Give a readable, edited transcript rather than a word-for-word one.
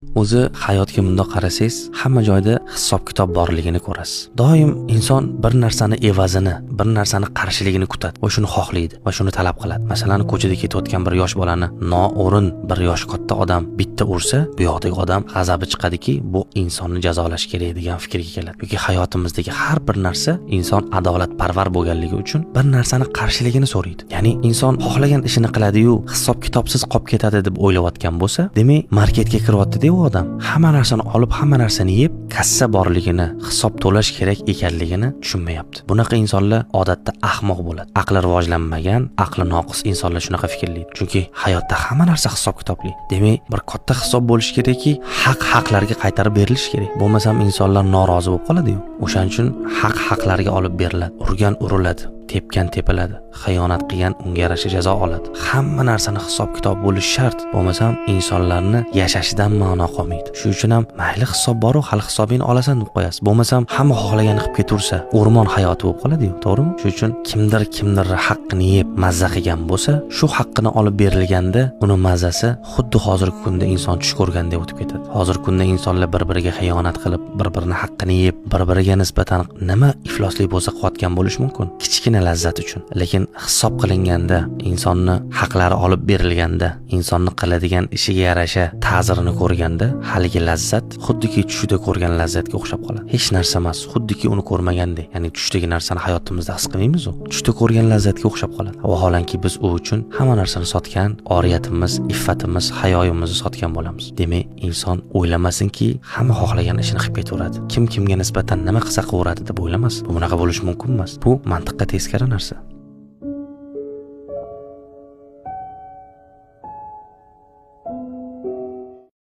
O'zi hayotga bundoq qarasangiz, hamma joyda hisob-kitob borligini ko'rasiz. Doim inson bir narsani evazini, bir narsani qarshiligini kutadi va shuni xohlaydi va shuni talab qiladi. Masalan, ko'chada ketayotgan bir yosh bolani noo'rin bir yosh katta odam bitta ursa, bu yoqdagi odam g'azabi chiqadiki, bu insonni jazolash kerak degan fikrga keladi. Yoki hayotimizdagi har bir narsa inson adolatparvar bo'lganligi uchun bir narsani qarshiligini so'raydi. Ya'ni inson xohlagan ishini qiladi-yu, hisob-kitobsiz qolib ketadi deb o'ylayotgan bo'lsa, demak, marketga kiryapti u odam hamma narsani olib, hamma narsani yeb, kassa borligini, hisob to'lash kerak ekanligini tushunmayapti. Bunaqa insonlar odatda ahmoq bo'ladi. Aqli rivojlanmagan, aqli noqis insonlar shunaqa fikrlaydi. Chunki hayotda hamma narsa hisob-kitobli. Demak, bir katta hisob bo'lish kerakki, haqlarga qaytarib berilishi kerak. Bo'lmasam insonlar norozi bo'lib qoladi-yu. O'shaning uchun haqlarga olib beriladi. Urgan uriladi. Tepgan tepiladi, xiyonat qilgan unga yarasha jazo oladi. Hamma narsani hisob-kitob bo'lishi shart. Bo'lmasam insonlarni yashashidan ma'no qolmaydi. Shuning uchun ham mayli hisob bor-ku, hali hisobingni olasan deb qo'yasiz. Bo'lmasam hamma xohlaganini qilib ketursa, o'rmon hayoti bo'lib qoladi-yu, to'g'rimi? Shuning uchun kimdir haqqini yeb mazza qilgan bo'lsa, shu haqqini olib berilganda uni mazasi xuddi hozirgi kunda inson tush ko'rganda o'tib ketadi. Hozirgi kunda insonlar bir-biriga xiyonat qilib, bir-birini haqqini yeb, bir-biriga nisbatan nima ifloslik bo'lsa qilayotgan bo'lishi mumkin. Kichkina lazzat uchun. Lekin hisob qilinganda, insonni haqlari olib berilganda, insonni qiladigan ishiga yarasha ta'zirini ko'rganda, haligi lazzat xuddiki tushda ko'rgan lazzatga o'xshab qoladi. Hech narsa emas, xuddiki uni ko'rmagandek. Ya'ni tushdagi narsani hayotimizda his qilmaymiz-ku. Tushda ko'rgan lazzatga o'xshab qoladi. Vaholanki biz u uchun hamma narsani sotgan, oriyatimiz, iffatimiz, hayoyimizni sotgan bo'lamiz. Demak, inson o'ylamasinki, hamma xohlagan ishini qilib ketaveradi. Kim kimga nisbatan nima qilsa qilaveradi deb o'ylamas. Bu bunaqa bo'lishi mumkin emas. Bu mantiqqa teskari narsa.